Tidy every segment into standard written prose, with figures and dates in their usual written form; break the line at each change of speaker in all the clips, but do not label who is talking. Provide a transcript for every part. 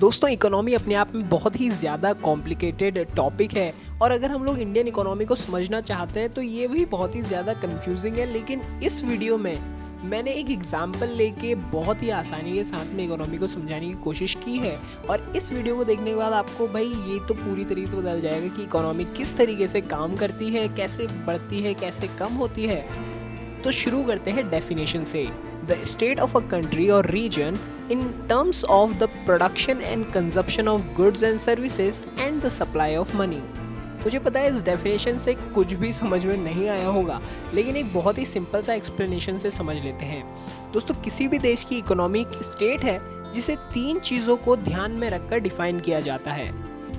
दोस्तों इकोनॉमी अपने आप में बहुत ही ज़्यादा कॉम्प्लिकेटेड टॉपिक है और अगर हम लोग इंडियन इकोनॉमी को समझना चाहते हैं तो ये भी बहुत ही ज़्यादा कंफ्यूजिंग है। लेकिन इस वीडियो में मैंने एक एग्जाम्पल लेके बहुत ही आसानी के साथ में इकोनॉमी को समझाने की कोशिश की है और इस वीडियो को देखने के बाद आपको भाई ये तो पूरी तरीके से बदल जाएगा कि इकोनॉमी किस तरीके से काम करती है, कैसे बढ़ती है, कैसे कम होती है। तो शुरू करते हैं डेफिनेशन से। The state of a country और reason in terms of the production and consumption of goods and services and the supply of money। मुझे पता है इस डेफिनेशन से कुछ भी समझ में नहीं आया होगा, लेकिन एक बहुत ही सिंपल सा एक्सप्लेनेशन से समझ लेते हैं। दोस्तों किसी भी देश की इकोनॉमी एक स्टेट है जिसे तीन चीज़ों को ध्यान में रखकर डिफाइन किया जाता है।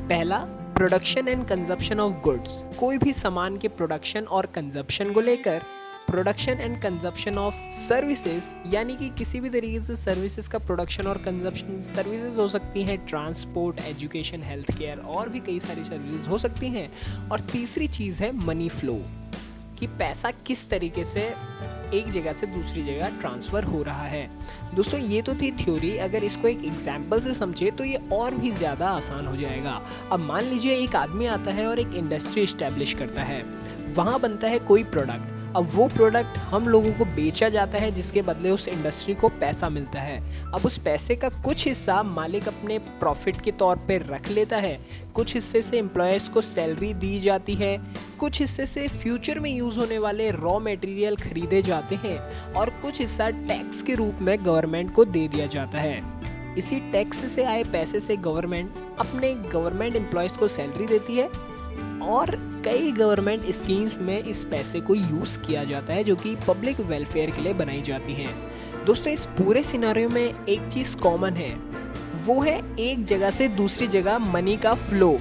पहला, production and consumption of goods, कोई भी सामान के प्रोडक्शन और कंजप्शन को लेकर। Production and consumption of services, यानी कि किसी भी तरीके से सर्विसेज का प्रोडक्शन और कंजप्शन। सर्विसेज हो सकती हैं ट्रांसपोर्ट, एजुकेशन, हेल्थ केयर और भी कई सारी सर्विसेज हो सकती हैं। और तीसरी चीज़ है मनी फ्लो, कि पैसा किस तरीके से एक जगह से दूसरी जगह ट्रांसफ़र हो रहा है। दोस्तों ये तो थी थ्योरी, अगर इसको एक एग्जाम्पल से समझे तो ये और भी ज़्यादा आसान हो जाएगा। अब मान लीजिए एक आदमी आता है और एक इंडस्ट्री इस्टेब्लिश करता है, वहाँ बनता है कोई प्रोडक्ट। अब वो प्रोडक्ट हम लोगों को बेचा जाता है जिसके बदले उस इंडस्ट्री को पैसा मिलता है। अब उस पैसे का कुछ हिस्सा मालिक अपने प्रॉफिट के तौर पे रख लेता है, कुछ हिस्से से एम्प्लॉयज़ को सैलरी दी जाती है, कुछ हिस्से से फ्यूचर में यूज़ होने वाले रॉ मटेरियल खरीदे जाते हैं और कुछ हिस्सा टैक्स के रूप में गवर्नमेंट को दे दिया जाता है। इसी टैक्स से आए पैसे से गवर्नमेंट अपने गवर्नमेंट एम्प्लॉयज़ को सैलरी देती है और कई गवर्नमेंट स्कीम्स में इस पैसे को यूज़ किया जाता है जो कि पब्लिक वेलफेयर के लिए बनाई जाती हैं। दोस्तों इस पूरे सिनेरियो में एक चीज़ कॉमन है, वो है एक जगह से दूसरी जगह मनी का फ्लो,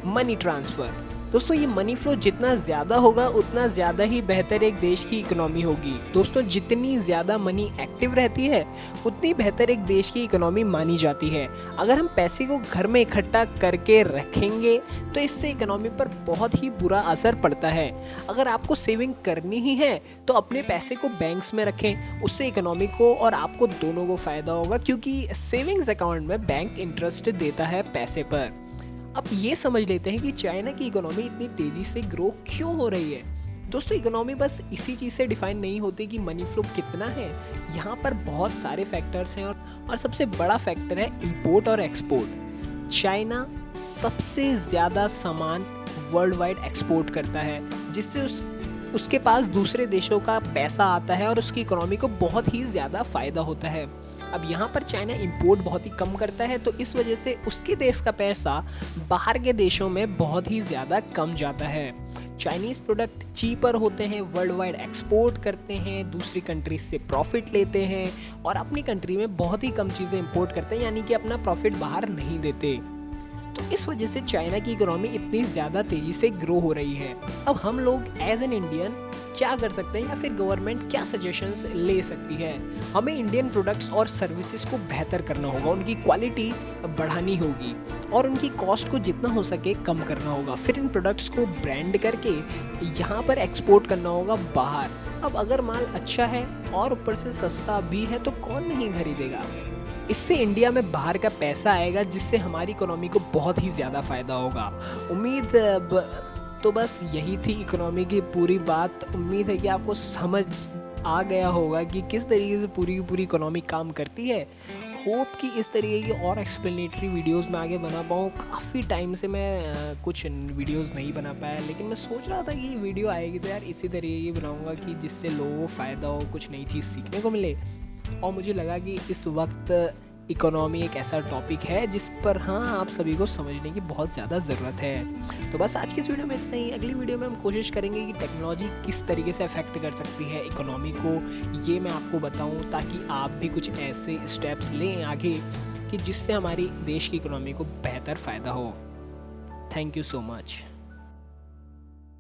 मनी ट्रांसफ़र। दोस्तों ये मनी फ्लो जितना ज़्यादा होगा उतना ज़्यादा ही बेहतर एक देश की इकोनॉमी होगी। दोस्तों जितनी ज़्यादा मनी एक्टिव रहती है उतनी बेहतर एक देश की इकोनॉमी मानी जाती है। अगर हम पैसे को घर में इकट्ठा करके रखेंगे तो इससे इकोनॉमी पर बहुत ही बुरा असर पड़ता है। अगर आपको सेविंग करनी ही है तो अपने पैसे को बैंक्स में रखें, उससे इकोनॉमी को और आपको दोनों को फ़ायदा होगा, क्योंकि सेविंग्स अकाउंट में बैंक इंटरेस्ट देता है पैसे पर। अब ये समझ लेते हैं कि चाइना की इकोनॉमी इतनी तेज़ी से ग्रो क्यों हो रही है। दोस्तों इकोनॉमी बस इसी चीज़ से डिफाइन नहीं होती कि मनी फ्लो कितना है, यहाँ पर बहुत सारे फैक्टर्स हैं और सबसे बड़ा फैक्टर है इंपोर्ट और एक्सपोर्ट। चाइना सबसे ज़्यादा सामान वर्ल्ड वाइड एक्सपोर्ट करता है, जिससे उसके पास दूसरे देशों का पैसा आता है और उसकी इकोनॉमी को बहुत ही ज़्यादा फ़ायदा होता है। अब यहाँ पर चाइना इंपोर्ट बहुत ही कम करता है, तो इस वजह से उसके देश का पैसा बाहर के देशों में बहुत ही ज़्यादा कम जाता है। चाइनीज़ प्रोडक्ट चीपर होते हैं, वर्ल्ड वाइड एक्सपोर्ट करते हैं, दूसरी कंट्रीज से प्रॉफिट लेते हैं और अपनी कंट्री में बहुत ही कम चीज़ें इंपोर्ट करते हैं, यानी कि अपना प्रॉफिट बाहर नहीं देते। तो इस वजह से चाइना की इकोनॉमी इतनी ज़्यादा तेज़ी से ग्रो हो रही है। अब हम लोग एज एन इंडियन क्या कर सकते हैं या फिर गवर्नमेंट क्या सजेशंस ले सकती है। हमें इंडियन प्रोडक्ट्स और सर्विसेज को बेहतर करना होगा, उनकी क्वालिटी बढ़ानी होगी और उनकी कॉस्ट को जितना हो सके कम करना होगा। फिर इन प्रोडक्ट्स को ब्रांड करके यहाँ पर एक्सपोर्ट करना होगा बाहर। अब अगर माल अच्छा है और ऊपर से सस्ता भी है तो कौन नहीं खरीदेगा। इससे इंडिया में बाहर का पैसा आएगा जिससे हमारी इकोनॉमी को बहुत ही ज़्यादा फ़ायदा होगा। उम्मीद तो बस यही थी इकोनॉमी की पूरी बात। उम्मीद है कि आपको समझ आ गया होगा कि किस तरीके से पूरी की पूरी इकोनॉमी काम करती है। होप कि इस तरीके की और एक्सप्लेनेटरी वीडियोस में आगे बना पाऊँ। काफ़ी टाइम से मैं कुछ वीडियोस नहीं बना पाया, लेकिन मैं सोच रहा था कि ये वीडियो आएगी तो यार इसी तरीके की बनाऊँगा कि जिससे लोगों को फ़ायदा हो, कुछ नई चीज़ सीखने को मिले। और मुझे लगा कि इस वक्त इकोनॉमी एक ऐसा टॉपिक है जिस पर आप सभी को समझने की बहुत ज़्यादा ज़रूरत है। तो बस आज की इस वीडियो में इतना ही। अगली वीडियो में हम कोशिश करेंगे कि टेक्नोलॉजी किस तरीके से अफेक्ट कर सकती है इकोनॉमी को, ये मैं आपको बताऊं, ताकि आप भी कुछ ऐसे स्टेप्स लें आगे कि जिससे हमारी देश की इकोनॉमी को बेहतर फ़ायदा हो। Thank you so much.